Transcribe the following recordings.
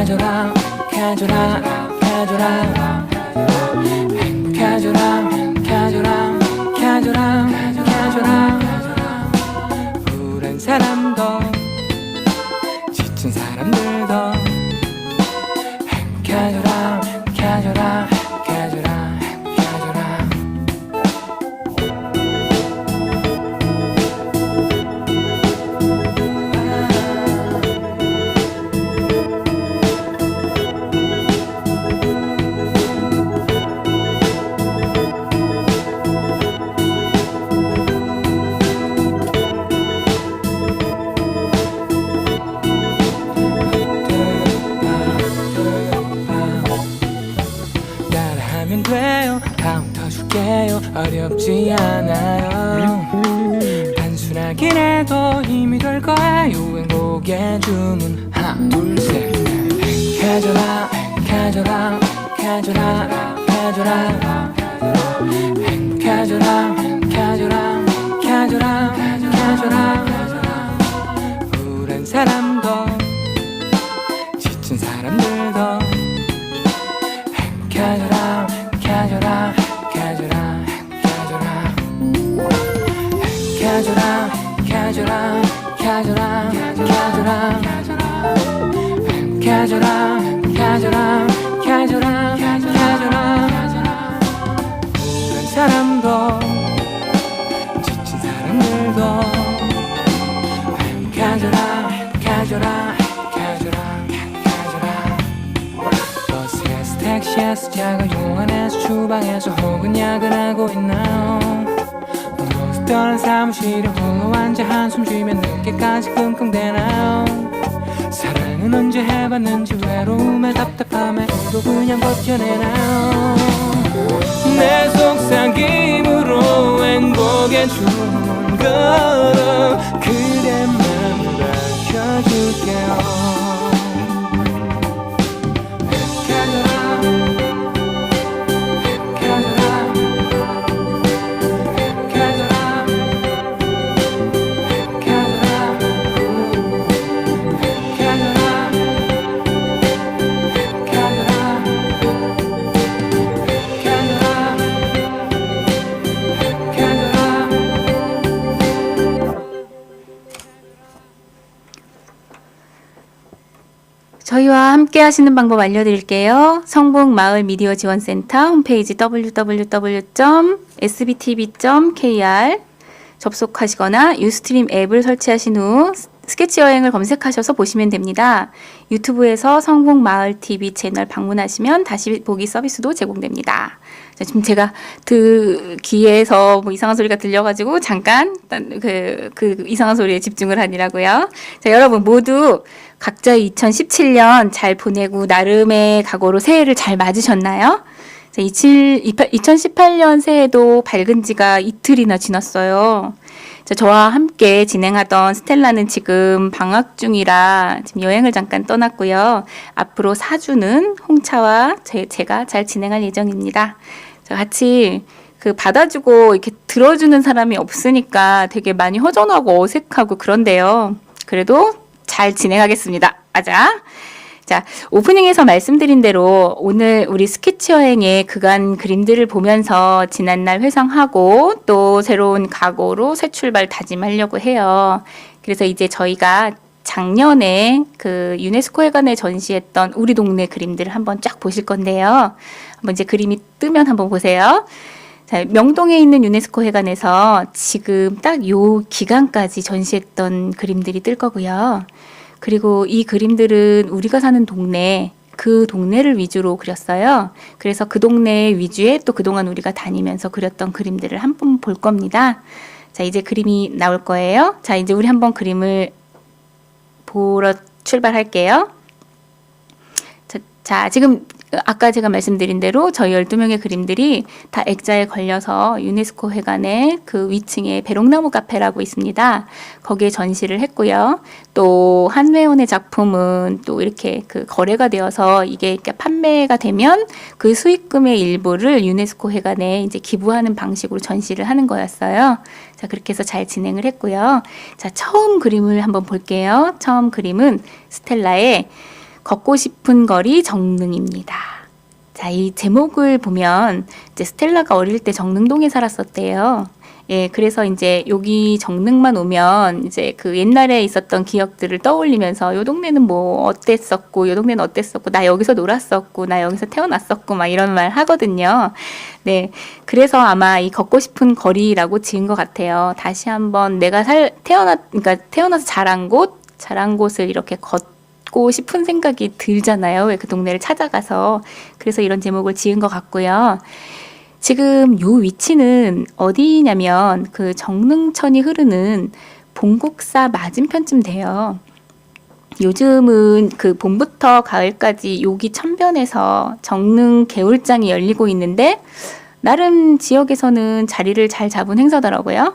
행복해져라 행복해져라 행복해져라 행복해져라 행복해져라 행복해져라 행복해져라 우울한 사람도 지친 사람들도 행복해져라 행복해져라 행복해져라 행복해져라 따라하면 돼요 다음부터 줄게요 어렵지 않아요 단순하긴 해도 힘이 될 거예요 행복의 주문 하나 둘셋 행복해져라 행복해져라 행복해져라 행복해져라 행복해져라 행복해져라 행복해져라 행복해져라 우울한 사람도 지친 사람들도 행복해져라 행복해져라 행복해져라 행복해져라 행복해져라 행복해져라 행복해져라 행복해져라 행복해져라 행복해져라 행복해져라 우울한 사람도 지친 사람들도 행복해져라 행복해져라 버스에서 택시에서 작은 용안에서 주방에서 혹은 야근하고 있나요 모습던 사무실에 홀로 앉아 한숨 쉬면 늦게까지 끙끙대나요 사랑은 언제 해봤는지 외로움에 답답함에 또 그냥 버텨내나요 내 속삭임으로 행복의 주문 걸어 그대 맘 밝혀줄게요 저희와 함께 하시는 방법 알려드릴게요. 성북마을미디어지원센터 홈페이지 www.sbtv.kr 접속하시거나 유스트림 앱을 설치하신 후 스케치 여행을 검색하셔서 보시면 됩니다. 유튜브에서 성북마을TV 채널 방문하시면 다시 보기 서비스도 제공됩니다. 자, 지금 제가 귀에서 뭐 이상한 소리가 들려가지고 잠깐 그 이상한 소리에 집중을 하느라고요. 자, 여러분 모두 각자 2017년 잘 보내고 나름의 각오로 새해를 잘 맞으셨나요? 자, 2018년 새해도 밝은 지가 이틀이나 지났어요. 자, 저와 함께 진행하던 스텔라는 지금 방학 중이라 지금 여행을 잠깐 떠났고요. 앞으로 4주는 홍차와 제가 잘 진행할 예정입니다. 자, 같이 받아주고 이렇게 들어주는 사람이 없으니까 되게 많이 허전하고 어색하고 그런데요. 그래도 잘 진행하겠습니다. 아자. 자, 오프닝에서 말씀드린 대로 오늘 우리 스케치 여행의 그간 그림들을 보면서 지난날 회상하고 또 새로운 각오로 새 출발 다짐하려고 해요. 그래서 이제 저희가 작년에 그 유네스코 회관에 전시했던 우리 동네 그림들을 한번 쫙 보실 건데요. 한번 이제 그림이 뜨면 한번 보세요. 자, 명동에 있는 유네스코 회관에서 지금 딱 요 기간까지 전시했던 그림들이 뜰 거고요. 그리고 이 그림들은 우리가 사는 동네, 그 동네를 위주로 그렸어요. 그래서 그 동네 위주에 또 그동안 우리가 다니면서 그렸던 그림들을 한번 볼 겁니다. 자, 이제 그림이 나올 거예요. 자, 이제 우리 한번 그림을 보러 출발할게요. 자, 지금 아까 제가 말씀드린 대로 저희 12명의 그림들이 다 액자에 걸려서 유네스코 회관의 그 위층에 배롱나무 카페라고 있습니다. 거기에 전시를 했고요. 또 한회원의 작품은 또 이렇게 그 거래가 되어서 이게 판매가 되면 그 수익금의 일부를 유네스코 회관에 이제 기부하는 방식으로 전시를 하는 거였어요. 자, 그렇게 해서 잘 진행을 했고요. 자, 처음 그림을 한번 볼게요. 처음 그림은 스텔라의 걷고 싶은 거리 정릉입니다. 자, 이 제목을 보면 이제 스텔라가 어릴 때 정릉동에 살았었대요. 예, 그래서 이제 여기 정릉만 오면 이제 그 옛날에 있었던 기억들을 떠올리면서 요 동네는 뭐 어땠었고, 요 동네는 어땠었고, 나 여기서 놀았었고, 나 여기서 태어났었고, 막 이런 말 하거든요. 네, 그래서 아마 이 걷고 싶은 거리라고 지은 것 같아요. 다시 한번 내가 그러니까 태어나서 자란 곳을 이렇게 걷고 싶은 생각이 들잖아요. 왜 그 동네를 찾아가서. 그래서 이런 제목을 지은 것 같고요. 지금 요 위치는 어디냐면 그 정릉천이 흐르는 봉국사 맞은편쯤 돼요. 요즘은 그 봄부터 가을까지 여기 천변에서 정릉 개울장이 열리고 있는데 나름 지역에서는 자리를 잘 잡은 행사더라고요.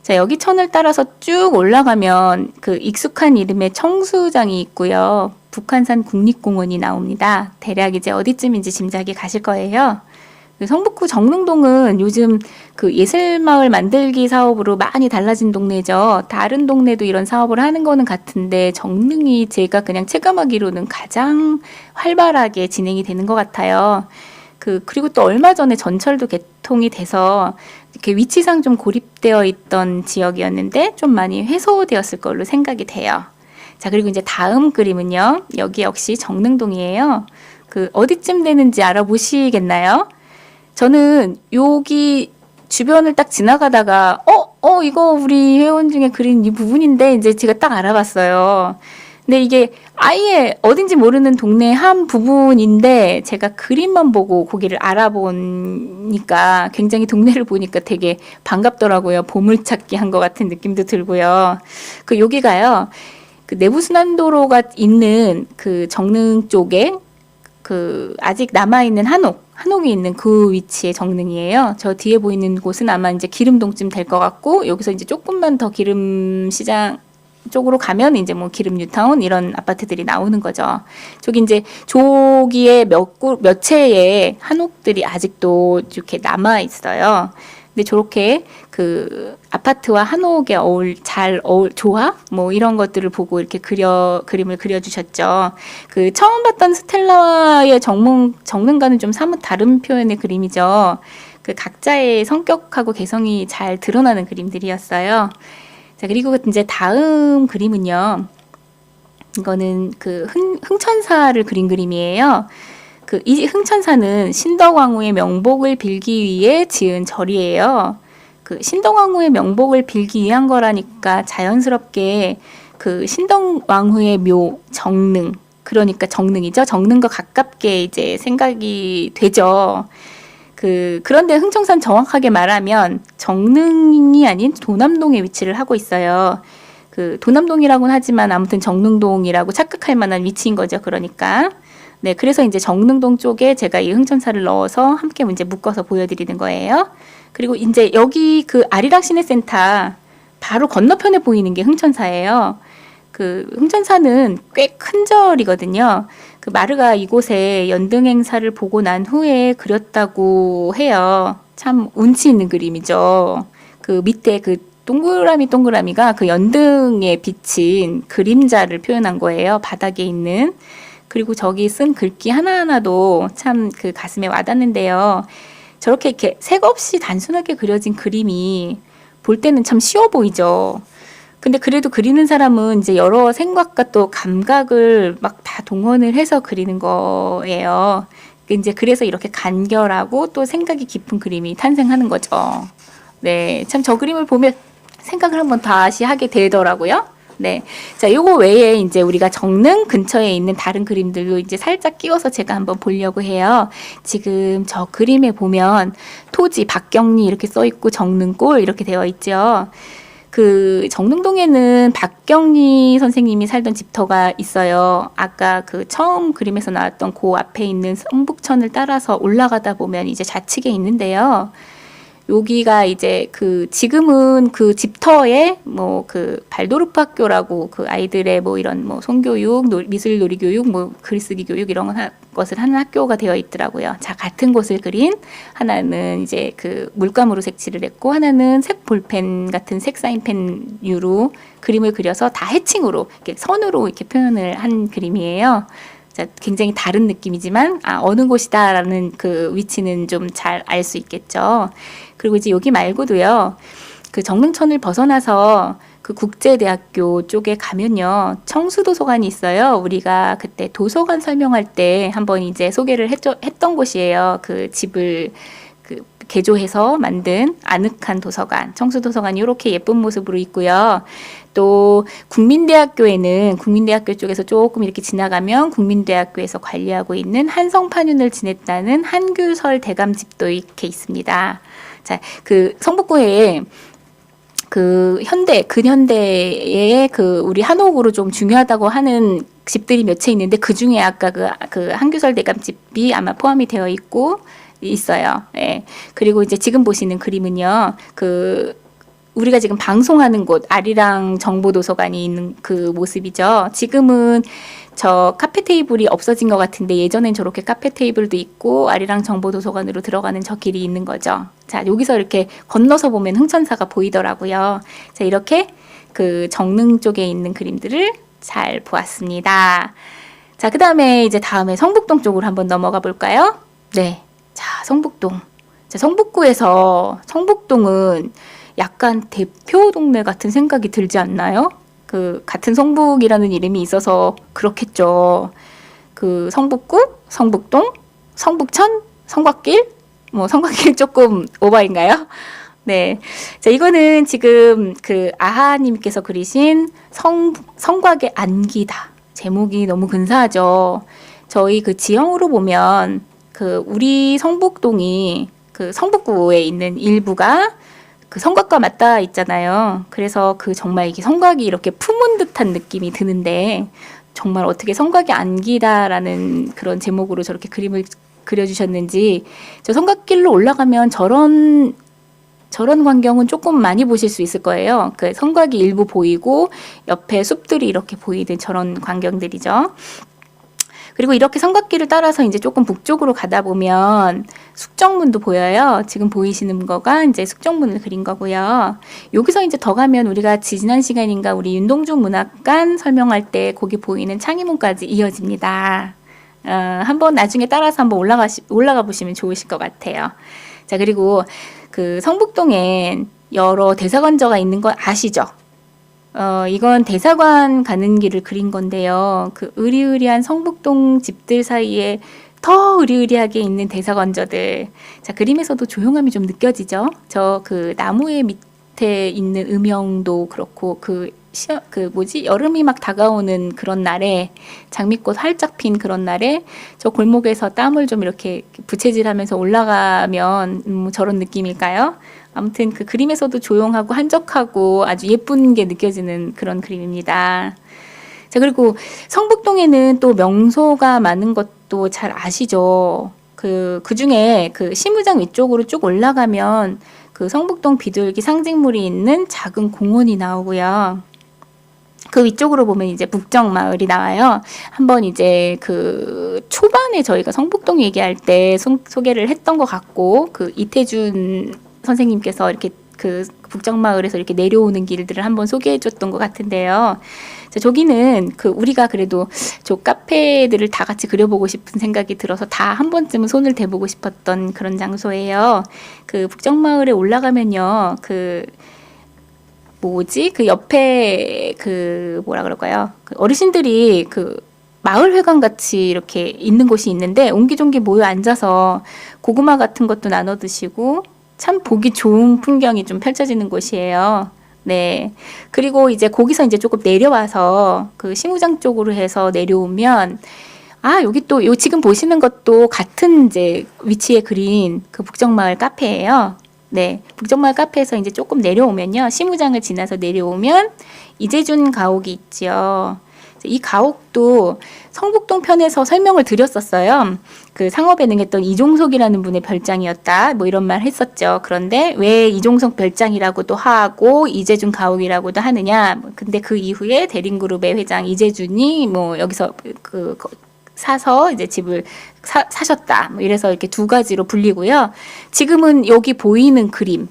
자, 여기 천을 따라서 쭉 올라가면 그 익숙한 이름의 청수장이 있고요. 북한산 국립공원이 나옵니다. 대략 이제 어디쯤인지 짐작이 가실 거예요. 성북구 정릉동은 요즘 그 예술마을 만들기 사업으로 많이 달라진 동네죠. 다른 동네도 이런 사업을 하는 거는 같은데 정릉이 제가 그냥 체감하기로는 가장 활발하게 진행이 되는 것 같아요. 그리고 또 얼마 전에 전철도 개통이 돼서 이렇게 위치상 좀 고립되어 있던 지역이었는데 좀 많이 해소되었을 걸로 생각이 돼요. 자, 그리고 이제 다음 그림은요. 여기 역시 정릉동이에요. 어디쯤 되는지 알아보시겠나요? 저는 여기 주변을 딱 지나가다가 이거 우리 회원 중에 그린 이 부분인데 이제 제가 딱 알아봤어요. 근데 이게 아예 어딘지 모르는 동네 한 부분인데 제가 그림만 보고 거기를 알아보니까 굉장히 동네를 보니까 되게 반갑더라고요. 보물찾기 한 것 같은 느낌도 들고요. 여기가요. 그 내부순환도로가 있는 그 정릉 쪽에 아직 남아있는 한옥이 있는 그 위치의 정릉이에요. 저 뒤에 보이는 곳은 아마 이제 기름동쯤 될 것 같고, 여기서 이제 조금만 더 기름시장 쪽으로 가면 이제 뭐 기름 뉴타운 이런 아파트들이 나오는 거죠. 조기에 몇 채의 한옥들이 아직도 이렇게 남아 있어요. 근데 저렇게 그 아파트와 한옥의 조화? 뭐 이런 것들을 보고 이렇게 그림을 그려주셨죠. 처음 봤던 스텔라의 정릉과는 좀 사뭇 다른 표현의 그림이죠. 각자의 성격하고 개성이 잘 드러나는 그림들이었어요. 자, 그리고 이제 다음 그림은요. 이거는 흥천사를 그린 그림이에요. 이 흥천사는 신덕왕후의 명복을 빌기 위해 지은 절이에요. 신덕왕후의 명복을 빌기 위한 거라니까 자연스럽게 신덕왕후의 묘 정릉, 그러니까 정릉이죠. 정릉과 가깝게 이제 생각이 되죠. 그런데 흥청산 정확하게 말하면 정릉이 아닌 도남동에 위치를 하고 있어요. 도남동이라고는 하지만 아무튼 정릉동이라고 착각할 만한 위치인 거죠. 그러니까. 네, 그래서 이제 정릉동 쪽에 제가 이 흥천사를 넣어서 함께 이제 묶어서 보여드리는 거예요. 그리고 이제 여기 아리랑 시내센터 바로 건너편에 보이는 게 흥천사예요. 흥천사는 꽤 큰 절이거든요. 마르가 이곳에 연등 행사를 보고 난 후에 그렸다고 해요. 참 운치 있는 그림이죠. 밑에 동그라미가 연등에 비친 그림자를 표현한 거예요. 바닥에 있는. 그리고 저기 쓴 글귀 하나하나도 참 가슴에 와닿는데요. 저렇게 이렇게 색 없이 단순하게 그려진 그림이 볼 때는 참 쉬워 보이죠. 근데 그래도 그리는 사람은 이제 여러 생각과 또 감각을 막 다 동원을 해서 그리는 거예요. 이제 그래서 이렇게 간결하고 또 생각이 깊은 그림이 탄생하는 거죠. 네, 참 저 그림을 보면 생각을 한번 다시 하게 되더라고요. 네. 자, 요거 외에 이제 우리가 정릉 근처에 있는 다른 그림들도 이제 살짝 끼워서 제가 한번 보려고 해요. 지금 저 그림에 보면 토지 박경리 이렇게 써 있고 정릉골 이렇게 되어 있죠. 정릉동에는 박경리 선생님이 살던 집터가 있어요. 아까 처음 그림에서 나왔던 그 앞에 있는 성북천을 따라서 올라가다 보면 이제 좌측에 있는데요. 여기가 이제 그 지금은 그 집터에 뭐 그 발도르프 학교라고 그 아이들의 뭐 이런 뭐 손교육, 미술 놀이 교육, 뭐 글쓰기 교육 이런 것을 하는 학교가 되어 있더라고요. 자, 같은 곳을 그린 하나는 이제 그 물감으로 색칠을 했고 하나는 색 볼펜 같은 색 사인펜류로 그림을 그려서 다 해칭으로 이렇게 선으로 이렇게 표현을 한 그림이에요. 자, 굉장히 다른 느낌이지만 어느 곳이다라는 그 위치는 좀 잘 알 수 있겠죠. 그리고 이제 여기 말고도요. 그 정릉천을 벗어나서 그 국제대학교 쪽에 가면요. 청수도서관이 있어요. 우리가 그때 도서관 설명할 때 한번 이제 소개를 했던 곳이에요. 그 집을 그 개조해서 만든 아늑한 도서관, 청수도서관이 이렇게 예쁜 모습으로 있고요. 또 국민대학교에는 국민대학교 쪽에서 조금 이렇게 지나가면 국민대학교에서 관리하고 있는 한성판윤을 지냈다는 한규설 대감집도 이렇게 있습니다. 자, 그 성북구에 그 근현대에 그 우리 한옥으로 좀 중요하다고 하는 집들이 몇 채 있는데 그 중에 아까 그 한규설 대감집이 아마 포함이 되어 있어요. 예. 그리고 이제 지금 보시는 그림은요, 우리가 지금 방송하는 곳 아리랑 정보도서관이 있는 그 모습이죠. 지금은 저 카페 테이블이 없어진 것 같은데 예전엔 저렇게 카페 테이블도 있고 아리랑 정보도서관으로 들어가는 저 길이 있는 거죠. 자, 여기서 이렇게 건너서 보면 흥천사가 보이더라고요. 자, 이렇게 그 정릉 쪽에 있는 그림들을 잘 보았습니다. 자, 그 다음에 성북동 쪽으로 한번 넘어가 볼까요? 네. 자, 성북동. 자, 성북동은 약간 대표 동네 같은 생각이 들지 않나요? 그 같은 성북이라는 이름이 있어서 그렇겠죠. 그 성북구, 성북동, 성북천, 성곽길, 뭐 성곽길 조금 오버인가요? 네. 자, 이거는 지금 그 아하님께서 그리신 성곽의 안기다. 제목이 너무 근사하죠. 저희 그 지형으로 보면 그 우리 성북동이 그 성북구에 있는 일부가 그 성곽과 맞닿아 있잖아요. 그래서 그 정말 이게 성곽이 이렇게 품은 듯한 느낌이 드는데 정말 어떻게 성곽이 안기다라는 그런 제목으로 저렇게 그림을 그려주셨는지 저 성곽길로 올라가면 저런 광경은 조금 많이 보실 수 있을 거예요. 그 성곽이 일부 보이고 옆에 숲들이 이렇게 보이는 저런 광경들이죠. 그리고 이렇게 성곽길을 따라서 이제 조금 북쪽으로 가다 보면 숙정문도 보여요. 지금 보이시는 거가 이제 숙정문을 그린 거고요. 여기서 이제 더 가면 우리가 지난 시간인가 우리 윤동중 문학관 설명할 때 거기 보이는 창의문까지 이어집니다. 한번 나중에 따라서 한번 올라가 보시면 좋으실 것 같아요. 자, 그리고 그 성북동엔 여러 대사관저가 있는 거 아시죠? 이건 대사관 가는 길을 그린 건데요. 그 으리으리한 성북동 집들 사이에 더 으리으리하게 있는 대사관저들. 자, 그림에서도 조용함이 좀 느껴지죠? 저 그 나무의 밑에 있는 음영도 그렇고 여름이 막 다가오는 그런 날에 장미꽃 활짝 핀 그런 날에 저 골목에서 땀을 좀 이렇게 부채질하면서 올라가면 저런 느낌일까요? 아무튼 그 그림에서도 조용하고 한적하고 아주 예쁜 게 느껴지는 그런 그림입니다. 자, 그리고 성북동에는 또 명소가 많은 것도 잘 아시죠? 그 중에 그 시무장 위쪽으로 쭉 올라가면 그 성북동 비둘기 상징물이 있는 작은 공원이 나오고요. 그 위쪽으로 보면 이제 북정마을이 나와요. 한번 이제 그 초반에 저희가 성북동 얘기할 때 소개를 했던 것 같고, 그 이태준 선생님께서 이렇게 그 북정마을에서 이렇게 내려오는 길들을 한번 소개해 줬던 것 같은데요. 자, 저기는 그 우리가 그래도 저 카페들을 다 같이 그려보고 싶은 생각이 들어서 다 한 번쯤은 손을 대보고 싶었던 그런 장소예요. 그 북정마을에 올라가면요. 그 옆에 그 뭐라 그럴까요? 그 어르신들이 그 마을회관 같이 이렇게 있는 곳이 있는데 옹기종기 모여 앉아서 고구마 같은 것도 나눠 드시고 참 보기 좋은 풍경이 좀 펼쳐지는 곳이에요. 네. 그리고 이제 거기서 이제 조금 내려와서 그 시무장 쪽으로 해서 내려오면 여기 또 지금 보시는 것도 같은 이제 위치에 그린 그 북정마을 카페예요. 네. 북정마을 카페에서 이제 조금 내려오면요. 시무장을 지나서 내려오면 이재준 가옥이 있죠. 이 가옥도 성북동 편에서 설명을 드렸었어요. 그 상업에 능했던 이종석이라는 분의 별장이었다. 뭐 이런 말 했었죠. 그런데 왜 이종석 별장이라고도 하고 이재준 가옥이라고도 하느냐. 근데 그 이후에 대림그룹의 회장 이재준이 뭐 여기서 사서 이제 집을 사셨다. 뭐 이래서 이렇게 두 가지로 불리고요. 지금은 여기 보이는 그림.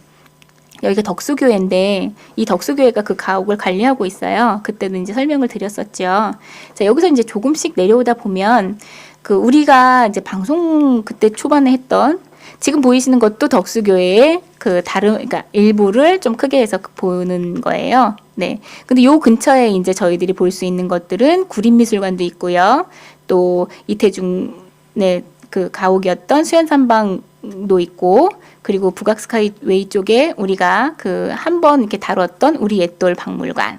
여기가 덕수교회인데 이 덕수교회가 그 가옥을 관리하고 있어요. 그때는 이제 설명을 드렸었죠. 자, 여기서 이제 조금씩 내려오다 보면 그 우리가 이제 방송 그때 초반에 했던 지금 보이시는 것도 덕수교회의 그 다른 그러니까 일부를 좀 크게 해서 보는 거예요. 네. 근데 요 근처에 이제 저희들이 볼 수 있는 것들은 구림미술관도 있고요. 또 이태중의 그 가옥이었던 수연산방도 있고 그리고 북악스카이웨이 쪽에 우리가 그 한 번 이렇게 다뤘던 우리 옛돌 박물관.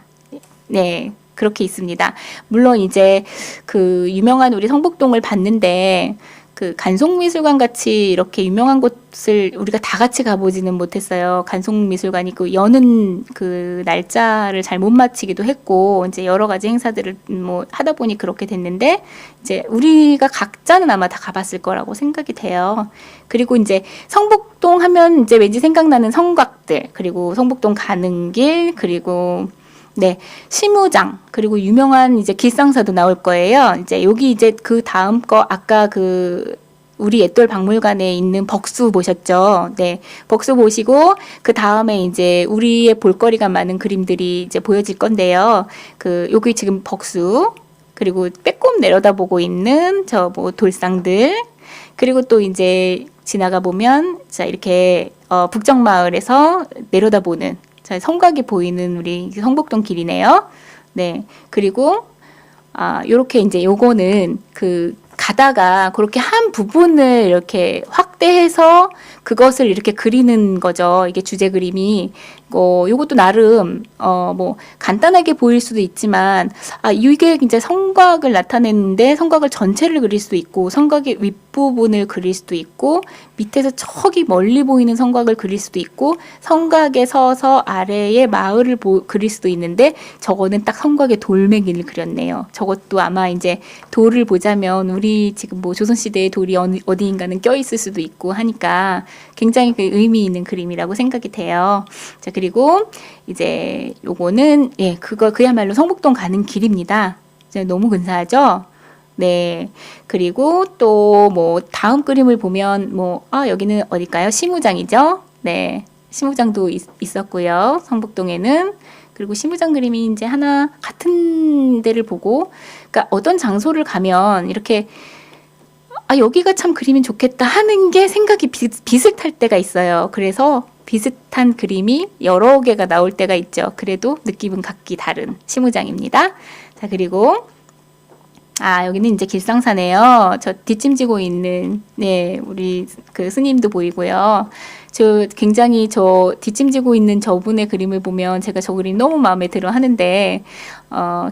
네. 그렇게 있습니다. 물론 이제 그 유명한 우리 성북동을 봤는데 그 간송미술관 같이 이렇게 유명한 곳을 우리가 다 같이 가보지는 못했어요. 간송미술관이 그 여는 그 날짜를 잘 못 맞히기도 했고 이제 여러 가지 행사들을 뭐 하다 보니 그렇게 됐는데 이제 우리가 각자는 아마 다 가봤을 거라고 생각이 돼요. 그리고 이제 성북동 하면 이제 왠지 생각나는 성곽들 그리고 성북동 가는 길 그리고 네, 시무장 그리고 유명한 이제 길상사도 나올 거예요. 이제 여기 이제 그 다음 거 아까 그 우리 옛돌 박물관에 있는 벅수 보셨죠? 네, 벅수 보시고 그 다음에 이제 우리의 볼거리가 많은 그림들이 이제 보여질 건데요. 그 여기 지금 벅수 그리고 빼꼼 내려다보고 있는 저 뭐 돌상들 그리고 또 이제 지나가 보면 자 이렇게 북정마을에서 내려다보는 성곽이 보이는 우리 성북동 길이네요. 네. 그리고, 요렇게 이제 요거는 그 가다가 그렇게 한 부분을 이렇게 확대해서 그것을 이렇게 그리는 거죠. 이게 주제 그림이. 요것도 나름, 뭐, 간단하게 보일 수도 있지만, 이게 이제 성곽을 나타내는데 성곽을 전체를 그릴 수도 있고, 성곽의 윗부분을 그릴 수도 있고, 밑에서 저기 멀리 보이는 성곽을 그릴 수도 있고, 성곽에 서서 아래에 마을을 그릴 수도 있는데, 저거는 딱 성곽의 돌멩이를 그렸네요. 저것도 아마 이제 돌을 보자면, 우리 지금 뭐 조선시대의 돌이 어디인가는 껴있을 수도 있고 하니까, 굉장히 그 의미 있는 그림이라고 생각이 돼요. 자, 그리고 이제 요거는 그야말로 성북동 가는 길입니다. 이제 너무 근사하죠? 네. 그리고 또 뭐 다음 그림을 보면 여기는 어딜까요? 시무장이죠? 네. 시무장도 있었고요. 성북동에는. 그리고 시무장 그림이 이제 하나 같은 데를 보고 그러니까 어떤 장소를 가면 이렇게 여기가 참 그리면 좋겠다 하는 게 생각이 비슷할 때가 있어요. 그래서 비슷한 그림이 여러 개가 나올 때가 있죠. 그래도 느낌은 각기 다른 시무장입니다. 자, 그리고 여기는 이제 길상사네요. 저 뒷짐지고 있는 우리 그 스님도 보이고요. 저 굉장히 저 뒷짐지고 있는 저분의 그림을 보면 제가 저 그림 너무 마음에 들어 하는데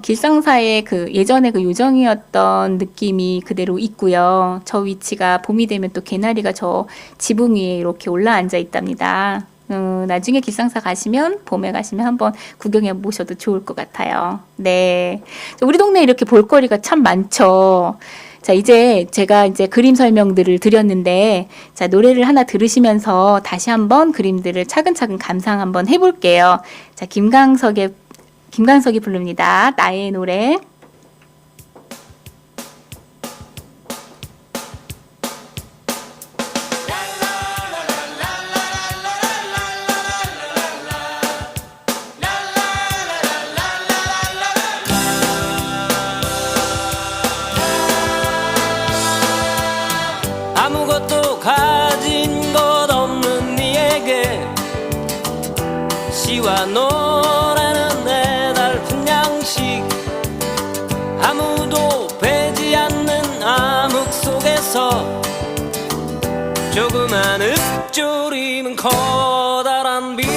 길상사의 그 예전에 그 요정이었던 느낌이 그대로 있고요. 저 위치가 봄이 되면 또 개나리가 저 지붕 위에 이렇게 올라앉아 있답니다. 나중에 길상사 가시면 봄에 가시면 한번 구경해 보셔도 좋을 것 같아요. 네, 우리 동네 이렇게 볼거리가 참 많죠. 자, 이제 제가 이제 그림 설명들을 드렸는데, 자, 노래를 하나 들으시면서 다시 한번 그림들을 차근차근 감상 한번 해볼게요. 자, 김광석이 부릅니다. 나의 노래. 아무것도 가진 것 없는 네에게 시와 노래는 내 달픈 양식 아무도 배지 않는 암흑 속에서 조그만 읊조림은 커다란 빛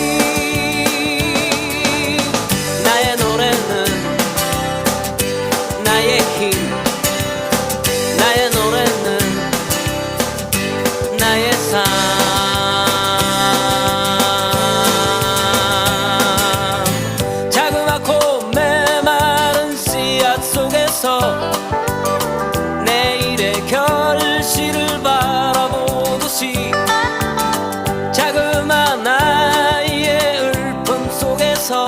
나의 노래는 나의 힘 나의 노래는 나의 삶 자그맣고 메마른 씨앗 속에 도시를 바라보듯이 자그마한 나의 울품 속에서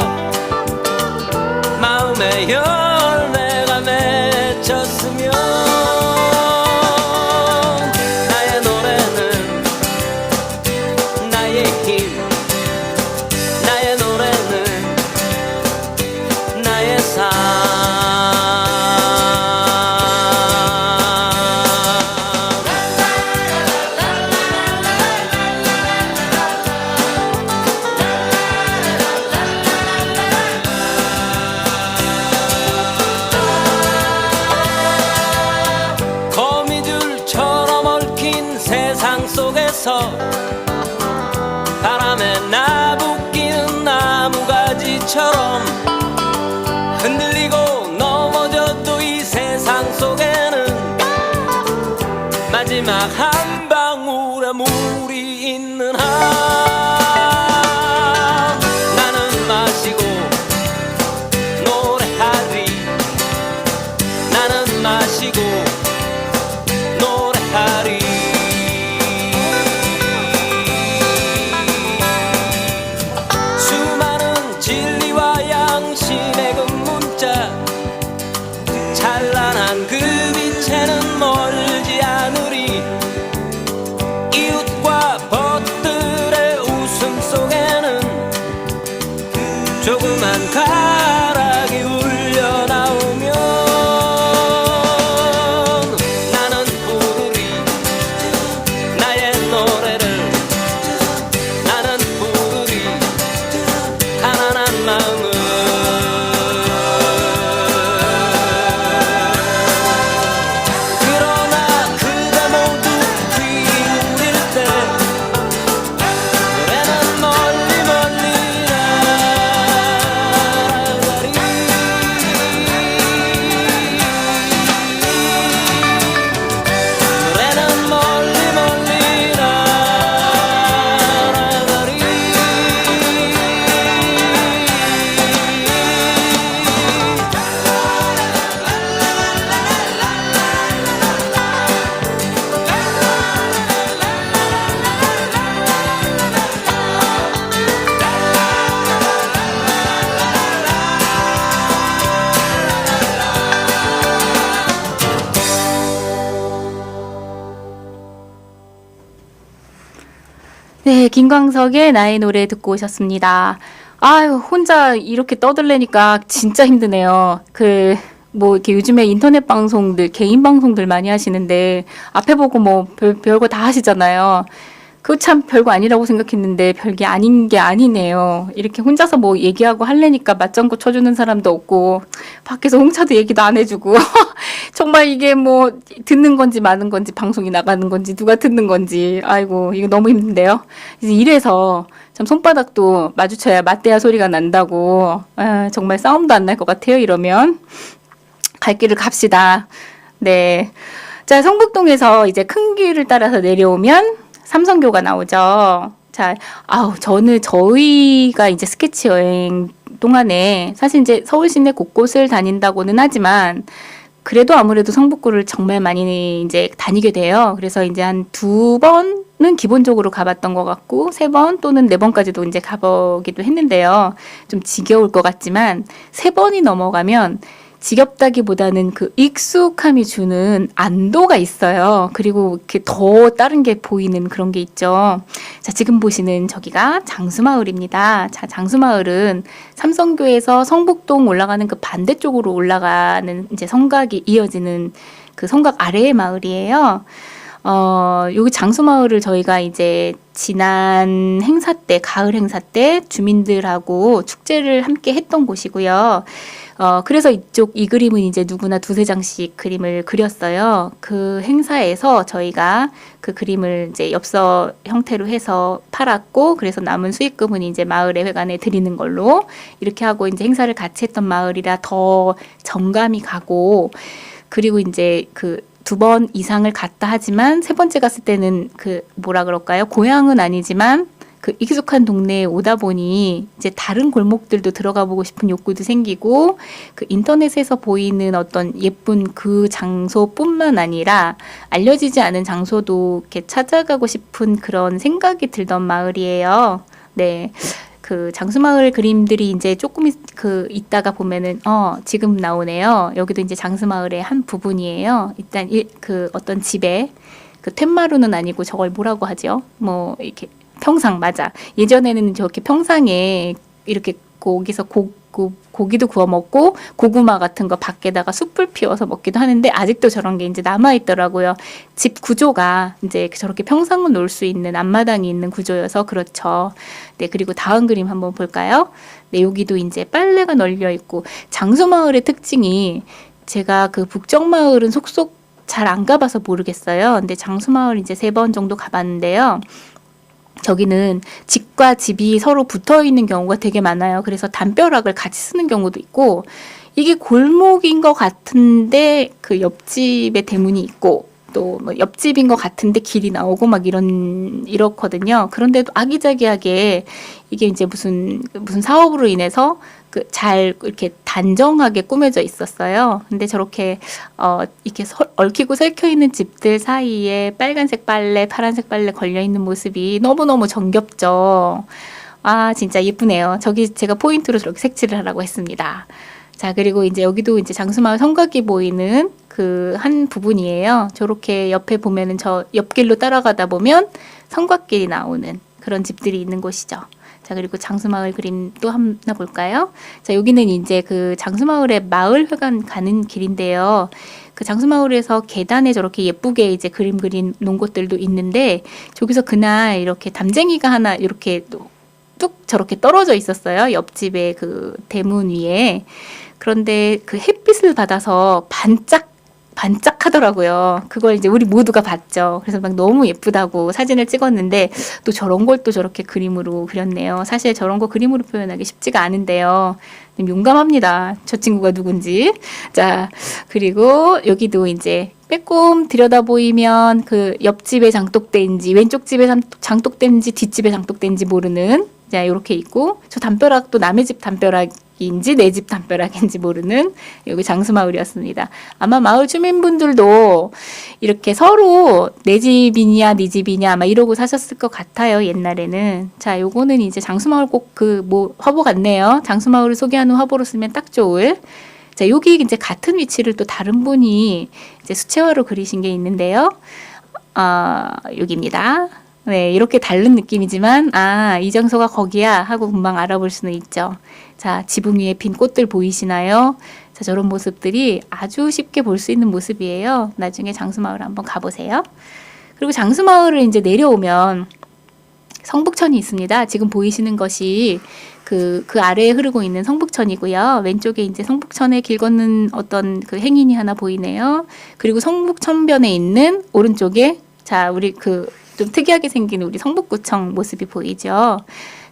마음의 열매가 맺혔으면 나의 노래는 나의 힘, 나의 노래는 나의 삶. 거미줄처럼 얽힌 세상 속에서 바람에 나부끼는 나무가지처럼 흔들리고 넘어져도 이 세상 속에는 마지막 한 방울의 물이 있는 한 나는 마시고 노래하리. 나는 마시고 노래하리. 수많은 진리와 양심의 그 문자 찬란한 그 빛에는 멀지 않으리. 이웃과 벗들의 웃음 속에는 조그만 가락이 울려 나오면 나는 부르리 나의 노래를. 나는 부르리 가난한 마음을. 그러나 그대 모두 귀 울릴 때 노래는 멀리 멀리 나가리. 노래는 멀리 멀리 나가리. 네, 김광석의 나의 노래 듣고 오셨습니다. 아유, 혼자 이렇게 떠들래니까 진짜 힘드네요. 뭐 이렇게 요즘에 인터넷 방송들, 개인 방송들 많이 하시는데 앞에 보고 뭐 별거 다 하시잖아요. 그거 참 별거 아니라고 생각했는데 별게 아닌 게 아니네요. 이렇게 혼자서 뭐 얘기하고 할래니까 맞장구 쳐주는 사람도 없고 밖에서 홍차도 얘기도 안 해주고 정말 이게 뭐 듣는 건지 마는 건지 방송이 나가는 건지 누가 듣는 건지 아이고 이거 너무 힘든데요. 이래서 참 손바닥도 마주쳐야 맞대야 소리가 난다고. 정말 싸움도 안 날 것 같아요. 이러면 갈 길을 갑시다. 네. 자, 성북동에서 이제 큰 길을 따라서 내려오면 삼성교가 나오죠. 자, 저희가 이제 스케치 여행 동안에 사실 이제 서울 시내 곳곳을 다닌다고는 하지만 그래도 아무래도 성북구를 정말 많이 이제 다니게 돼요. 그래서 이제 한 2번은 기본적으로 가봤던 것 같고 3번 또는 4번까지도 이제 가보기도 했는데요. 좀 지겨울 것 같지만 3번이 넘어가면 지겹다기보다는 그 익숙함이 주는 안도가 있어요. 그리고 이렇게 더 다른 게 보이는 그런 게 있죠. 자, 지금 보시는 저기가 장수마을입니다. 자, 장수마을은 삼성교에서 성북동 올라가는 그 반대쪽으로 올라가는 이제 성곽이 이어지는 그 성곽 아래의 마을이에요. 여기 장수마을을 저희가 이제 지난 행사 때, 가을 행사 때 주민들하고 축제를 함께 했던 곳이고요. 그래서 이 그림은 이제 누구나 2-3장씩 그림을 그렸어요. 그 행사에서 저희가 그 그림을 이제 엽서 형태로 해서 팔았고, 그래서 남은 수익금은 이제 마을의 회관에 드리는 걸로 이렇게 하고 이제 행사를 같이 했던 마을이라 더 정감이 가고, 그리고 이제 그 2번 이상을 갔다 하지만 3번째 갔을 때는 그 뭐라 그럴까요? 고향은 아니지만 그 익숙한 동네에 오다 보니 이제 다른 골목들도 들어가 보고 싶은 욕구도 생기고 그 인터넷에서 보이는 어떤 예쁜 그 장소뿐만 아니라 알려지지 않은 장소도 이렇게 찾아가고 싶은 그런 생각이 들던 마을이에요. 네. 그 장수마을 그림들이 이제 조금 있다가 보면은 지금 나오네요. 여기도 이제 장수마을의 한 부분이에요. 일단 그 어떤 집에 그 툇마루는 아니고 저걸 뭐라고 하죠? 뭐 이렇게 평상 맞아. 예전에는 저렇게 평상에 이렇게 거기서 고기도 구워 먹고 고구마 같은 거 밖에다가 숯불 피워서 먹기도 하는데 아직도 저런 게 이제 남아 있더라고요. 집 구조가 이제 저렇게 평상을 놓을 수 있는 앞마당이 있는 구조여서 그렇죠. 네, 그리고 다음 그림 한번 볼까요? 네, 여기도 이제 빨래가 널려 있고 장수마을의 특징이 제가 그 북정마을은 속속 잘 안 가봐서 모르겠어요. 근데 장수마을 이제 3번 정도 가봤는데요. 저기는 집과 집이 서로 붙어 있는 경우가 되게 많아요. 그래서 담벼락을 같이 쓰는 경우도 있고, 이게 골목인 것 같은데 그 옆집에 대문이 있고, 또 뭐 옆집인 것 같은데 길이 나오고 막 이렇거든요. 그런데도 아기자기하게 이게 이제 무슨 사업으로 인해서 그 잘 이렇게 단정하게 꾸며져 있었어요. 근데 저렇게 이렇게 얽히고 설켜 있는 집들 사이에 빨간색 빨래, 파란색 빨래 걸려 있는 모습이 너무너무 정겹죠. 아, 진짜 예쁘네요. 저기 제가 포인트로 저렇게 색칠을 하라고 했습니다. 자, 그리고 이제 여기도 이제 장수마을 성곽이 보이는 그 한 부분이에요. 저렇게 옆에 보면은 저 옆길로 따라가다 보면 성곽길이 나오는 그런 집들이 있는 곳이죠. 자, 그리고 장수마을 그림 또 하나 볼까요? 자, 여기는 이제 그 장수마을의 마을회관 가는 길인데요. 그 장수마을에서 계단에 저렇게 예쁘게 이제 그림 그린 놓은 곳들도 있는데, 저기서 그날 이렇게 담쟁이가 하나 이렇게 뚝 저렇게 떨어져 있었어요. 옆집의 그 대문 위에. 그런데 그 햇빛을 받아서 반짝하더라고요. 그걸 이제 우리 모두가 봤죠. 그래서 막 너무 예쁘다고 사진을 찍었는데 또 저런 걸 또 저렇게 그림으로 그렸네요. 사실 저런 거 그림으로 표현하기 쉽지가 않은데요. 용감합니다. 저 친구가 누군지. 자, 그리고 여기도 이제 빼꼼 들여다보이면 그 옆집에 장독대인지 왼쪽 집에 장독대인지 뒷집에 장독대인지 모르는, 자, 이렇게 있고, 저 담벼락도 남의 집 담벼락인지 내 집 담벼락인지 모르는 여기 장수마을이었습니다. 아마 마을 주민분들도 이렇게 서로 내 집이냐 네 집이냐 아마 이러고 사셨을 것 같아요, 옛날에는. 자, 요거는 이제 장수마을 꼭 화보 같네요. 장수마을을 소개하는 화보로 쓰면 딱 좋을. 자, 여기 이제 같은 위치를 또 다른 분이 이제 수채화로 그리신 게 있는데요. 여기입니다. 네, 이렇게 다른 느낌이지만, 이 장소가 거기야 하고 금방 알아볼 수는 있죠. 자, 지붕 위에 핀 꽃들 보이시나요? 자, 저런 모습들이 아주 쉽게 볼 수 있는 모습이에요. 나중에 장수마을 한번 가보세요. 그리고 장수마을을 이제 내려오면 성북천이 있습니다. 지금 보이시는 것이 그 아래에 흐르고 있는 성북천이고요. 왼쪽에 이제 성북천에 길 걷는 어떤 그 행인이 하나 보이네요. 그리고 성북천변에 있는 오른쪽에, 자, 우리 좀 특이하게 생긴 우리 성북구청 모습이 보이죠.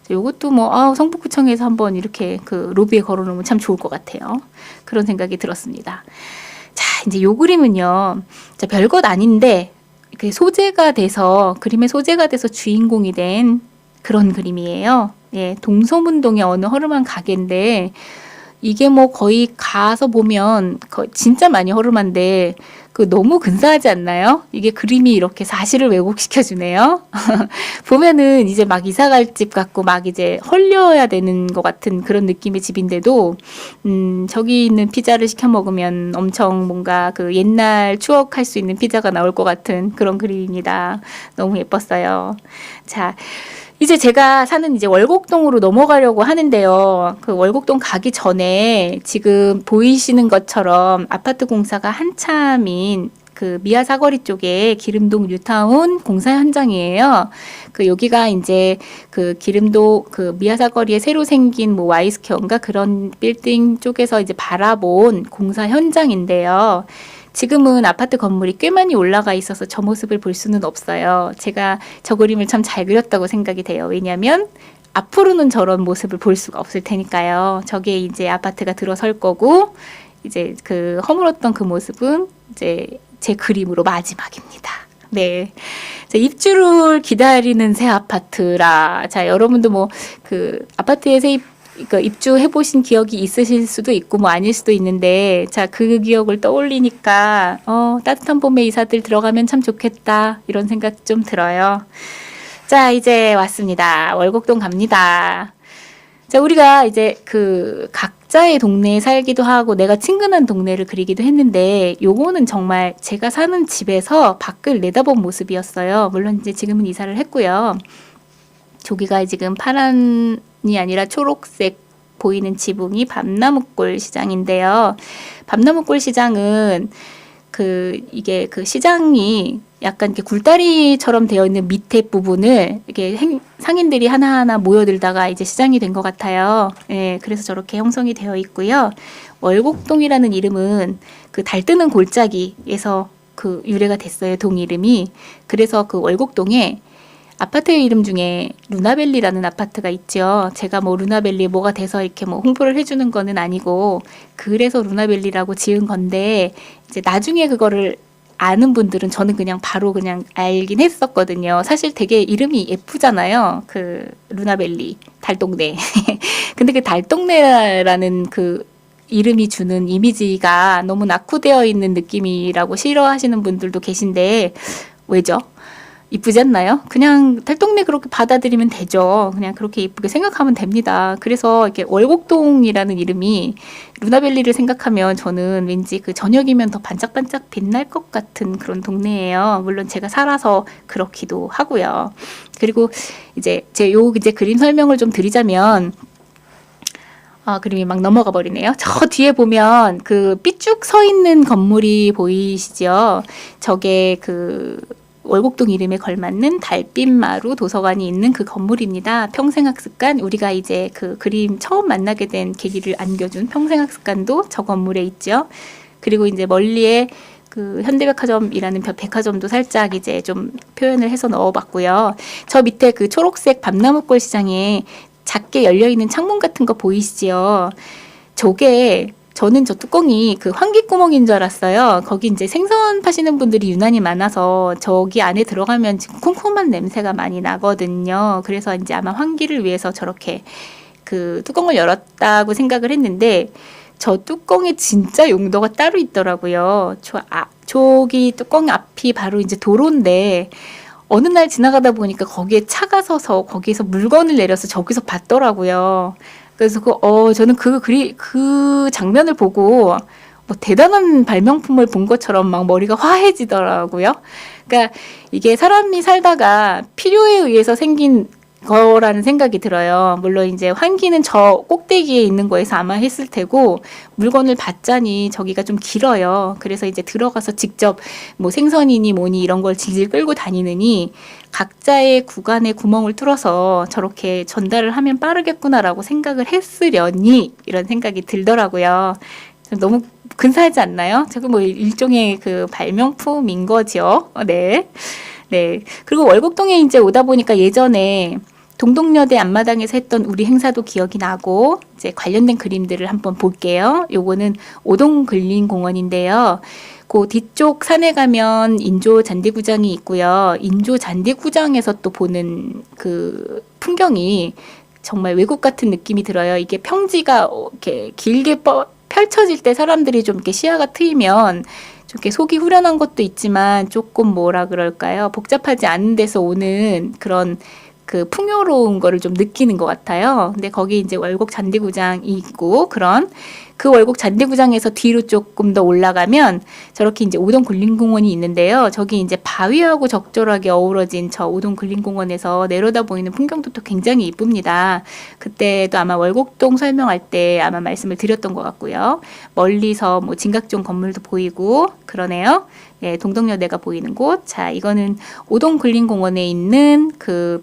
요것도 성북구청에서 한번 이렇게 그 로비에 걸어놓으면 참 좋을 것 같아요. 그런 생각이 들었습니다. 자, 이제 요 그림은요, 자, 별것 아닌데 그 그림의 소재가 돼서 주인공이 된 그런 그림이에요. 예, 동서문동의 어느 허름한 가게인데, 이게 뭐 거의 가서 보면 진짜 많이 허름한데 너무 근사하지 않나요? 이게 그림이 이렇게 사실을 왜곡시켜주네요. 보면은 이제 막 이사갈 집 같고 막 이제 헐려야 되는 것 같은 그런 느낌의 집인데도 저기 있는 피자를 시켜 먹으면 엄청 뭔가 그 옛날 추억할 수 있는 피자가 나올 것 같은 그런 그림입니다. 너무 예뻤어요. 자, 이제 제가 사는 이제 월곡동으로 넘어가려고 하는데요. 그 월곡동 가기 전에 지금 보이시는 것처럼 아파트 공사가 한참인 그 미아 사거리 쪽에 기름동 뉴타운 공사 현장이에요. 여기가 이제 그 기름도 그 미아 사거리에 새로 생긴 뭐 와이스퀘어인가 그런 빌딩 쪽에서 이제 바라본 공사 현장인데요. 지금은 아파트 건물이 꽤 많이 올라가 있어서 저 모습을 볼 수는 없어요. 제가 저 그림을 참 잘 그렸다고 생각이 돼요. 왜냐하면 앞으로는 저런 모습을 볼 수가 없을 테니까요. 저게 이제 아파트가 들어설 거고, 이제 그 허물었던 그 모습은 이제 제 그림으로 마지막입니다. 네. 자, 입주를 기다리는 새 아파트라. 자, 여러분도 뭐 그 아파트에 입주해 보신 기억이 있으실 수도 있고 뭐 아닐 수도 있는데, 자, 그 기억을 떠올리니까 따뜻한 봄에 이사들 들어가면 참 좋겠다 이런 생각 좀 들어요. 자, 이제 왔습니다. 월곡동 갑니다. 자, 우리가 이제 그 각자의 동네에 살기도 하고 내가 친근한 동네를 그리기도 했는데, 요거는 정말 제가 사는 집에서 밖을 내다본 모습이었어요. 물론 이제 지금은 이사를 했고요. 저기가 지금 파란이 아니라 초록색 보이는 지붕이 밤나무골 시장인데요. 밤나무골 시장은 이게 그 시장이 약간 이렇게 굴다리처럼 되어 있는 밑에 부분을 이렇게 상인들이 하나하나 모여들다가 이제 시장이 된 것 같아요. 예, 그래서 저렇게 형성이 되어 있고요. 월곡동이라는 이름은 그 달 뜨는 골짜기에서 그 유래가 됐어요. 동 이름이. 그래서 그 월곡동에 아파트 이름 중에 루나벨리라는 아파트가 있죠. 제가 뭐 루나벨리 뭐가 돼서 이렇게 뭐 홍보를 해주는 거는 아니고, 그래서 루나벨리라고 지은 건데, 이제 나중에 그거를 아는 분들은 저는 그냥 바로 그냥 알긴 했었거든요. 사실 되게 이름이 예쁘잖아요. 그 루나벨리, 달동네. 근데 그 달동네라는 그 이름이 주는 이미지가 너무 낙후되어 있는 느낌이라고 싫어하시는 분들도 계신데, 왜죠? 이쁘지 않나요? 그냥 달동네 그렇게 받아들이면 되죠. 그냥 그렇게 이쁘게 생각하면 됩니다. 그래서 이렇게 월곡동이라는 이름이, 루나벨리를 생각하면 저는 왠지 그 저녁이면 더 반짝반짝 빛날 것 같은 그런 동네예요. 물론 제가 살아서 그렇기도 하고요. 그리고 이제 이제 그림 설명을 좀 드리자면, 그림이 막 넘어가 버리네요. 저 뒤에 보면 그 삐쭉 서 있는 건물이 보이시죠? 저게 그 월곡동 이름에 걸맞는 달빛마루 도서관이 있는 그 건물입니다. 평생학습관, 우리가 이제 그 그림 처음 만나게 된 계기를 안겨준 평생학습관도 저 건물에 있죠. 그리고 이제 멀리에 그 현대백화점이라는 백화점도 살짝 이제 좀 표현을 해서 넣어봤고요. 저 밑에 그 초록색 밤나무골 시장에 작게 열려있는 창문 같은 거 보이시죠? 저게, 저는 저 뚜껑이 그 환기구멍인 줄 알았어요. 거기 이제 생선 파시는 분들이 유난히 많아서 저기 안에 들어가면 지금 쿰쿰한 냄새가 많이 나거든요. 그래서 이제 아마 환기를 위해서 저렇게 그 뚜껑을 열었다고 생각을 했는데, 저 뚜껑에 진짜 용도가 따로 있더라고요. 저기 뚜껑 앞이 바로 이제 도로인데, 어느 날 지나가다 보니까 거기에 차가 서서 거기에서 물건을 내려서 저기서 봤더라고요. 그래서 저는 그 장면을 보고 뭐 대단한 발명품을 본 것처럼 막 머리가 화해지더라고요. 그러니까 이게 사람이 살다가 필요에 의해서 생긴 거라는 생각이 들어요. 물론 이제 환기는 저 꼭대기에 있는 거에서 아마 했을 테고, 물건을 받자니 저기가 좀 길어요. 그래서 이제 들어가서 직접 뭐 생선이니 뭐니 이런 걸 질질 끌고 다니느니 각자의 구간에 구멍을 뚫어서 저렇게 전달을 하면 빠르겠구나라고 생각을 했으려니 이런 생각이 들더라고요. 너무 근사하지 않나요? 저거 뭐 일종의 그 발명품인 거죠. 네. 네. 그리고 월곡동에 이제 오다 보니까 예전에 동덕여대 앞마당에서 했던 우리 행사도 기억이 나고, 이제 관련된 그림들을 한번 볼게요. 요거는 오동근린공원인데요. 그 뒤쪽 산에 가면 인조 잔디구장이 있고요. 인조 잔디구장에서 또 보는 그 풍경이 정말 외국 같은 느낌이 들어요. 이게 평지가 이렇게 길게 펼쳐질 때 사람들이 좀 이렇게 시야가 트이면 좀 이렇게 속이 후련한 것도 있지만 조금 뭐라 그럴까요? 복잡하지 않은 데서 오는 그런 그 풍요로운 거를 좀 느끼는 것 같아요. 근데 거기 이제 월곡 잔디구장이 있고, 그 월곡 잔디구장에서 뒤로 조금 더 올라가면 저렇게 이제 오동근린공원이 있는데요. 저기 이제 바위하고 적절하게 어우러진 저 오동근린공원에서 내려다 보이는 풍경도 또 굉장히 이쁩니다. 그때도 아마 월곡동 설명할 때 아마 말씀을 드렸던 것 같고요. 멀리서 뭐 진각종 건물도 보이고 그러네요. 예, 동덕여대가 보이는 곳. 자, 이거는 오동근린공원에 있는 그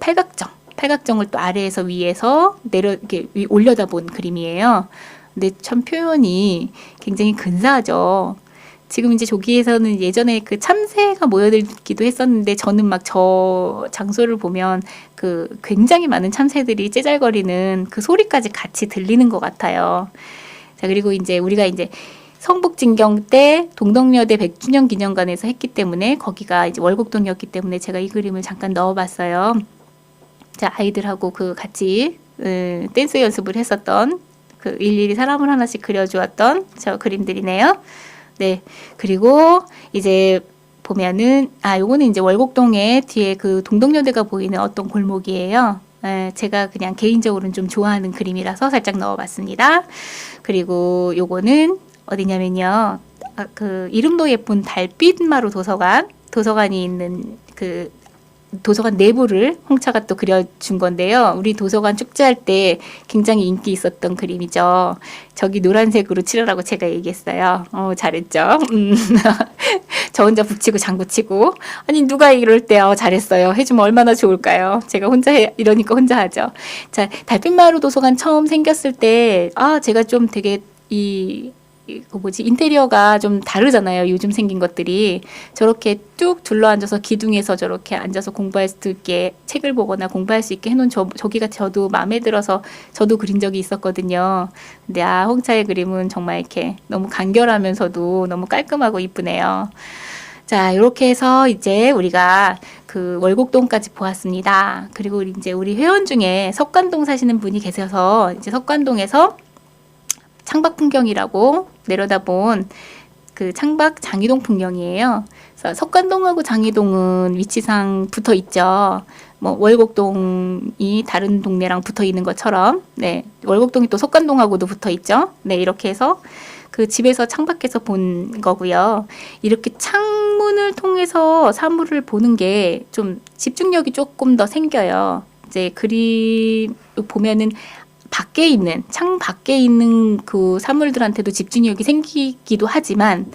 팔각정을 또 아래에서 위에서 이렇게 올려다 본 그림이에요. 근데 참 표현이 굉장히 근사하죠. 지금 이제 저기에서는 예전에 그 참새가 모여들기도 했었는데, 저는 막 저 장소를 보면 그 굉장히 많은 참새들이 째잘거리는 그 소리까지 같이 들리는 것 같아요. 자, 그리고 이제 우리가 이제 성북진경 때 동덕여대 100주년 기념관에서 했기 때문에 거기가 이제 월곡동이었기 때문에 제가 이 그림을 잠깐 넣어봤어요. 자, 아이들하고 그 같이 댄스 연습을 했었던 그 일일이 사람을 하나씩 그려주었던 저 그림들이네요. 네, 그리고 이제 보면은 요거는 이제 월곡동에 뒤에 그 동덕여대가 보이는 어떤 골목이에요. 제가 그냥 개인적으로는 좀 좋아하는 그림이라서 살짝 넣어봤습니다. 그리고 요거는 어디냐면요. 그 이름도 예쁜 달빛마루 도서관이 있는 그 도서관 내부를 홍차가 또 그려준 건데요. 우리 도서관 축제할 때 굉장히 인기 있었던 그림이죠. 저기 노란색으로 칠하라고 제가 얘기했어요. 잘했죠. 저 혼자 붙이고 장구치고 아니 누가 이럴 때 잘했어요. 해주면 얼마나 좋을까요? 제가 혼자 이러니까 혼자 하죠. 자, 달빛마루 도서관 처음 생겼을 때 제가 좀 되게 인테리어가 좀 다르잖아요. 요즘 생긴 것들이. 저렇게 쭉 둘러앉아서 기둥에서 저렇게 앉아서 공부할 수 있게 책을 보거나 공부할 수 있게 해놓은 저기가 저도 마음에 들어서 저도 그린 적이 있었거든요. 근데 홍차의 그림은 정말 이렇게 너무 간결하면서도 너무 깔끔하고 이쁘네요. 자, 이렇게 해서 이제 우리가 그 월곡동까지 보았습니다. 그리고 이제 우리 회원 중에 석관동 사시는 분이 계셔서 이제 석관동에서 창밖 풍경이라고 내려다본 그 창밖 장이동 풍경이에요. 그래서 석관동하고 장이동은 위치상 붙어 있죠. 뭐 월곡동이 다른 동네랑 붙어 있는 것처럼, 네, 월곡동이 또 석관동하고도 붙어 있죠. 네, 이렇게 해서 그 집에서 창밖에서 본 거고요. 이렇게 창문을 통해서 사물을 보는 게 좀 집중력이 조금 더 생겨요. 이제 그림 보면은 창 밖에 있는 그 사물들한테도 집중력이 생기기도 하지만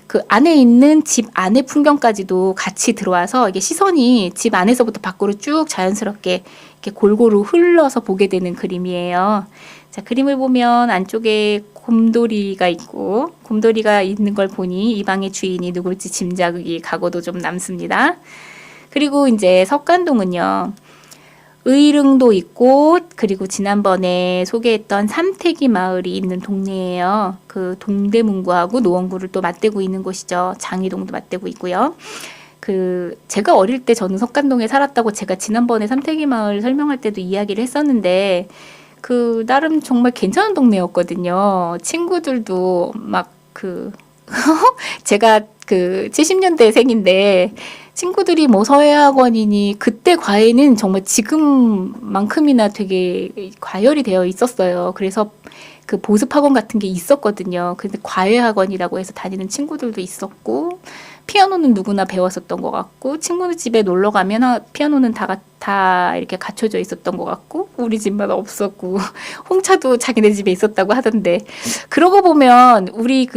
그 안에 있는 집 안의 풍경까지도 같이 들어와서 이게 시선이 집 안에서부터 밖으로 쭉 자연스럽게 이렇게 골고루 흘러서 보게 되는 그림이에요. 자, 그림을 보면 안쪽에 곰돌이가 있고 곰돌이가 있는 걸 보니 이 방의 주인이 누굴지 짐작이 가고도 좀 남습니다. 그리고 이제 석관동은요. 의릉도 있고 그리고 지난번에 소개했던 삼태기 마을이 있는 동네예요. 그 동대문구하고 노원구를 또 맞대고 있는 곳이죠. 장이동도 맞대고 있고요. 그 제가 어릴 때 저는 석관동에 살았다고 제가 지난번에 삼태기 마을 설명할 때도 이야기를 했었는데 그 나름 정말 괜찮은 동네였거든요. 친구들도 막 제가 그 70년대생인데 친구들이 뭐 서예학원이니 그때 과외는 정말 지금만큼이나 되게 과열이 되어 있었어요. 그래서 그 보습학원 같은 게 있었거든요. 근데 과외학원이라고 해서 다니는 친구들도 있었고 피아노는 누구나 배웠었던 것 같고 친구네 집에 놀러 가면 피아노는 다 이렇게 갖춰져 있었던 것 같고 우리 집만 없었고 홍차도 자기네 집에 있었다고 하던데 그러고 보면 우리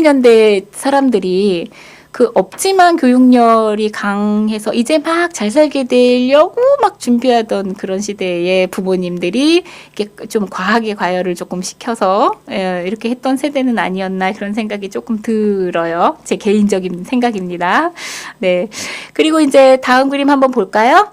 년대 사람들이 그 없지만 교육열이 강해서 이제 막 잘 살게 되려고 막 준비하던 그런 시대에 부모님들이 이렇게 좀 과하게 과열을 조금 시켜서 이렇게 했던 세대는 아니었나 그런 생각이 조금 들어요. 제 개인적인 생각입니다. 네. 그리고 이제 다음 그림 한번 볼까요?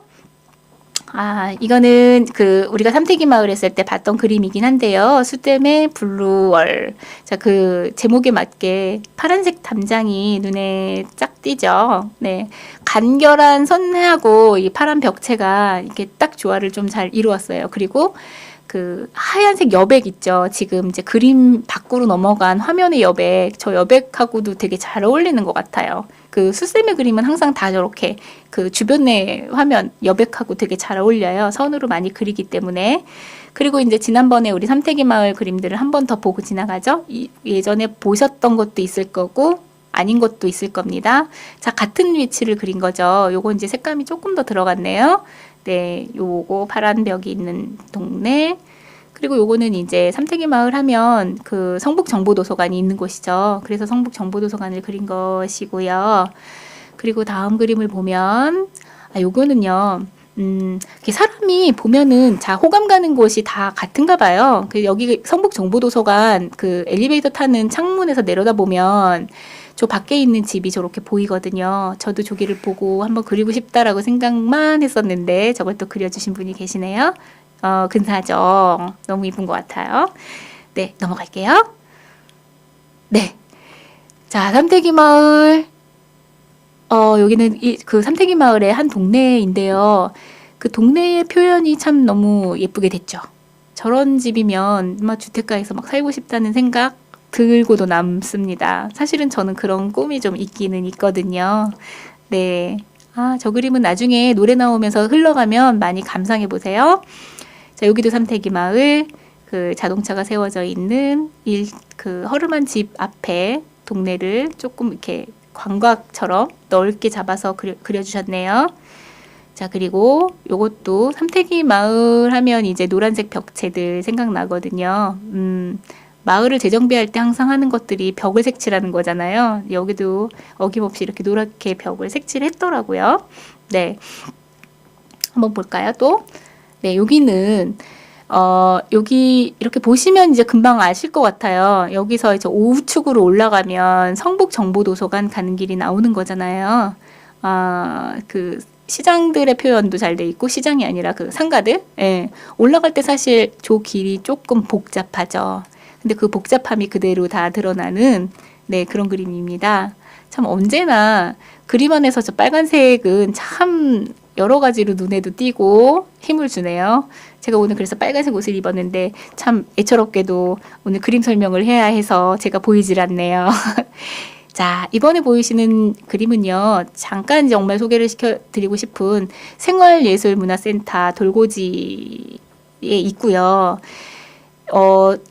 이거는 우리가 삼태기 마을 했을 때 봤던 그림이긴 한데요. 수댐의 블루월. 자, 그 제목에 맞게 파란색 담장이 눈에 쫙 띄죠. 네. 간결한 선하고 이 파란 벽체가 이렇게 딱 조화를 좀 잘 이루었어요. 그리고 그 하얀색 여백 있죠. 지금 이제 그림 밖으로 넘어간 화면의 여백. 저 여백하고도 되게 잘 어울리는 것 같아요. 그 수쌤의 그림은 항상 다 저렇게 그 주변의 화면 여백하고 되게 잘 어울려요. 선으로 많이 그리기 때문에. 그리고 이제 지난번에 우리 삼태기 마을 그림들을 한 번 더 보고 지나가죠. 예전에 보셨던 것도 있을 거고 아닌 것도 있을 겁니다. 자, 같은 위치를 그린 거죠. 요거 이제 색감이 조금 더 들어갔네요. 네, 요거 파란 벽이 있는 동네. 그리고 요거는 이제 삼태기 마을 하면 그 성북정보도서관이 있는 곳이죠. 그래서 성북정보도서관을 그린 것이고요. 그리고 다음 그림을 보면 요거는요. 사람이 보면은 호감 가는 곳이 다 같은가 봐요. 여기 성북정보도서관 그 엘리베이터 타는 창문에서 내려다 보면 저 밖에 있는 집이 저렇게 보이거든요. 저도 저기를 보고 한번 그리고 싶다라고 생각만 했었는데 저걸 또 그려주신 분이 계시네요. 근사하죠. 너무 이쁜 것 같아요. 네, 넘어갈게요. 네, 자, 삼태기 마을. 여기는 그 삼태기 마을의 한 동네인데요. 그 동네의 표현이 참 너무 예쁘게 됐죠. 저런 집이면 막 주택가에서 막 살고 싶다는 생각 들고도 남습니다. 사실은 저는 그런 꿈이 좀 있기는 있거든요. 네. 저 그림은 나중에 노래 나오면서 흘러가면 많이 감상해 보세요. 자, 여기도 삼태기 마을, 그 자동차가 세워져 있는 그 허름한 집 앞에 동네를 조금 이렇게 광각처럼 넓게 잡아서 그려주셨네요. 자, 그리고 요것도 삼태기 마을 하면 이제 노란색 벽체들 생각나거든요. 마을을 재정비할 때 항상 하는 것들이 벽을 색칠하는 거잖아요. 여기도 어김없이 이렇게 노랗게 벽을 색칠을 했더라고요. 네. 한번 볼까요, 또? 네, 여기는, 여기 이렇게 보시면 이제 금방 아실 것 같아요. 여기서 이제 우측으로 올라가면 성북정보도서관 가는 길이 나오는 거잖아요. 그 시장들의 표현도 잘 돼 있고, 시장이 아니라 그 상가들? 예. 올라갈 때 사실 저 길이 조금 복잡하죠. 근데 그 복잡함이 그대로 다 드러나는 네, 그런 그림입니다. 참 언제나 그림 안에서 저 빨간색은 참 여러 가지로 눈에도 띄고 힘을 주네요. 제가 오늘 그래서 빨간색 옷을 입었는데 참 애처롭게도 오늘 그림 설명을 해야 해서 제가 보이질 않네요. 자, 이번에 보이시는 그림은요. 잠깐 정말 소개를 시켜드리고 싶은 생활예술문화센터 돌고지에 있고요.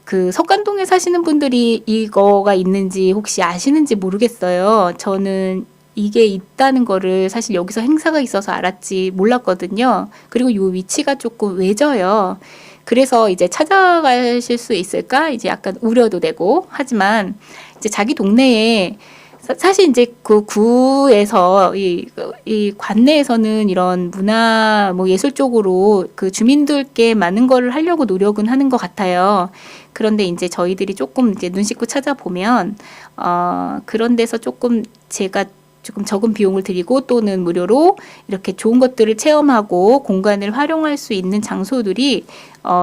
그 석관동에 사시는 분들이 이거가 있는지 혹시 아시는지 모르겠어요. 저는 이게 있다는 거를 사실 여기서 행사가 있어서 알았지 몰랐거든요. 그리고 이 위치가 조금 외져요. 그래서 이제 찾아가실 수 있을까? 이제 약간 우려도 되고 하지만 이제 자기 동네에 사실 이제 그 구에서 이 관내에서는 이런 문화 뭐 예술 쪽으로 그 주민들께 많은 거를 하려고 노력은 하는 것 같아요. 그런데 이제 저희들이 조금 이제 눈 씻고 찾아보면 그런 데서 조금 제가 조금 적은 비용을 들이고 또는 무료로 이렇게 좋은 것들을 체험하고 공간을 활용할 수 있는 장소들이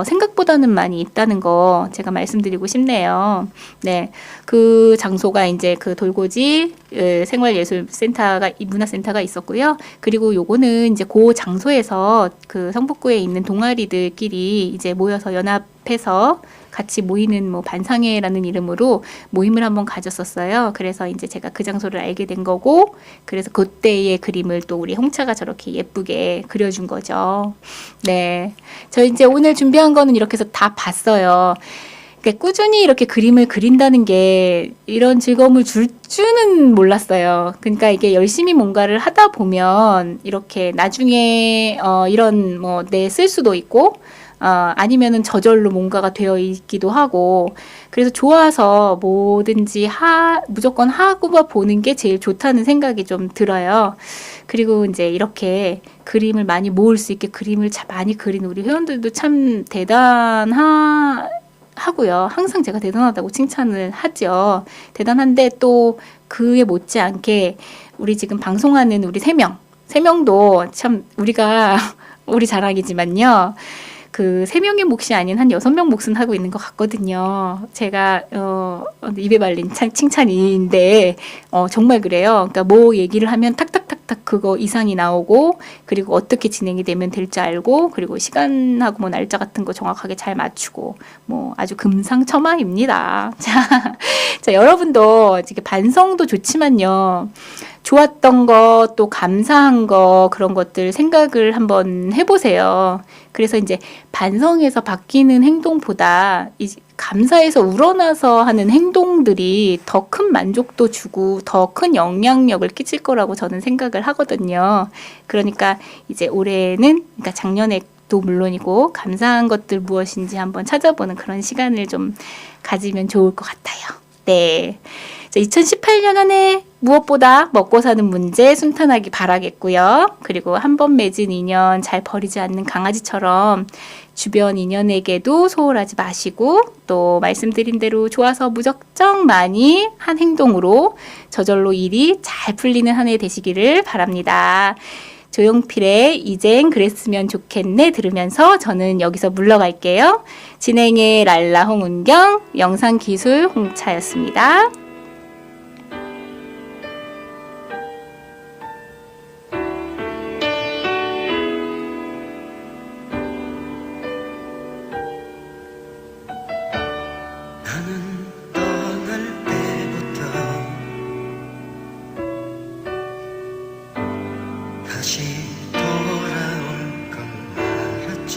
생각보다는 많이 있다는 거 제가 말씀드리고 싶네요. 네, 그 장소가 이제 그 돌고지 생활예술센터가 문화센터가 있었고요. 그리고 요거는 이제 그 장소에서 그 성북구에 있는 동아리들끼리 이제 모여서 연합해서 같이 모이는 뭐 반상회라는 이름으로 모임을 한번 가졌었어요. 그래서 이제 제가 그 장소를 알게 된 거고, 그래서 그때의 그림을 또 우리 홍차가 저렇게 예쁘게 그려준 거죠. 네, 저 이제 오늘 준비한 거는 이렇게 해서 다 봤어요. 그러니까 꾸준히 이렇게 그림을 그린다는 게 이런 즐거움을 줄지는 몰랐어요. 그러니까 이게 열심히 뭔가를 하다 보면 이렇게 나중에 이런 뭐 내 쓸 수도 있고 아니면은 저절로 뭔가가 되어 있기도 하고, 그래서 좋아서 뭐든지 무조건 하고만 보는 게 제일 좋다는 생각이 좀 들어요. 그리고 이제 이렇게 그림을 많이 모을 수 있게 그림을 많이 그린 우리 회원들도 참 하고요. 항상 제가 대단하다고 칭찬을 하죠. 대단한데 또 그에 못지않게 우리 지금 방송하는 우리 3명도 참 우리 자랑이지만요. 그 3명의 몫이 아닌 한 6명 몫은 하고 있는 것 같거든요. 제가 입에 발린 칭찬인데 정말 그래요. 그러니까 뭐 얘기를 하면 탁탁탁탁 그거 이상이 나오고, 그리고 어떻게 진행이 되면 될지 알고, 그리고 시간하고 뭐 날짜 같은 거 정확하게 잘 맞추고, 뭐 아주 금상첨화입니다. 자, 여러분도 이렇게 반성도 좋지만요. 좋았던 거, 또 감사한 거, 그런 것들 생각을 한번 해보세요. 그래서 이제 반성해서 바뀌는 행동보다 감사해서 우러나서 하는 행동들이 더 큰 만족도 주고 더 큰 영향력을 끼칠 거라고 저는 생각을 하거든요. 그러니까 이제 올해는, 그러니까 작년에도 물론이고 감사한 것들 무엇인지 한번 찾아보는 그런 시간을 좀 가지면 좋을 것 같아요. 네. 2018년 한 해 무엇보다 먹고 사는 문제 순탄하기 바라겠고요. 그리고 한 번 맺은 인연 잘 버리지 않는 강아지처럼 주변 인연에게도 소홀하지 마시고, 또 말씀드린 대로 좋아서 무작정 많이 한 행동으로 저절로 일이 잘 풀리는 한 해 되시기를 바랍니다. 조용필의 이젠 그랬으면 좋겠네 들으면서 저는 여기서 물러갈게요. 진행의 랄라 홍은경, 영상기술 홍차였습니다. 다시 돌아올 걸 알았지.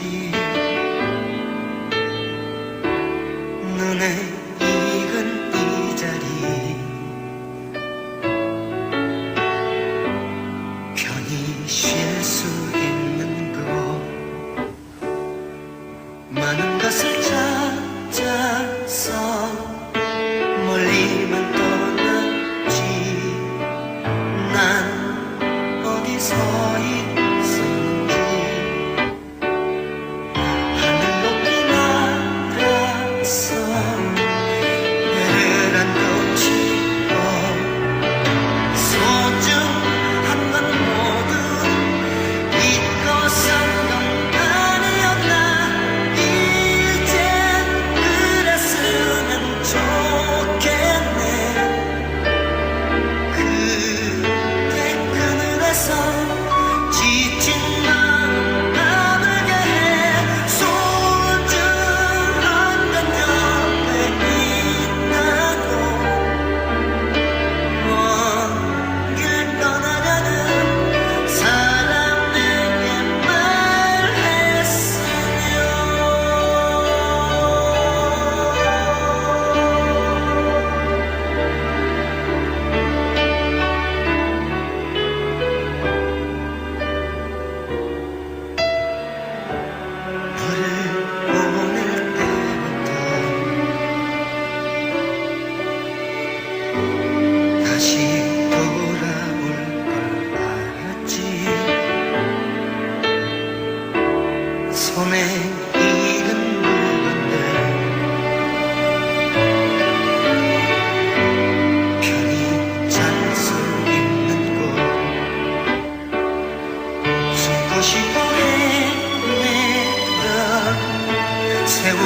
눈에 익은 이 자리 편히 쉴 수 있는 곳, 많은 것을 찾아서 멀리만 떠났지. 난 어디 서 있었는지 하늘 높이 날아서 배를 안고 싶어. 소중한 건 모두 잊고 산 건 아니었나. 이젠 그랬으면 좋겠네. 그때 그늘에서 지친 마음 아물게 해. 소중한 건 옆에 있다고. 먼 길 떠나려는 사람 내게 말했으면. 너를 보낼 때부터 다시 돌아올 걸 알았지. 손에 익은 무건데 편히 잘 수 있는 곳, 숨고 싶어 헤매던 세월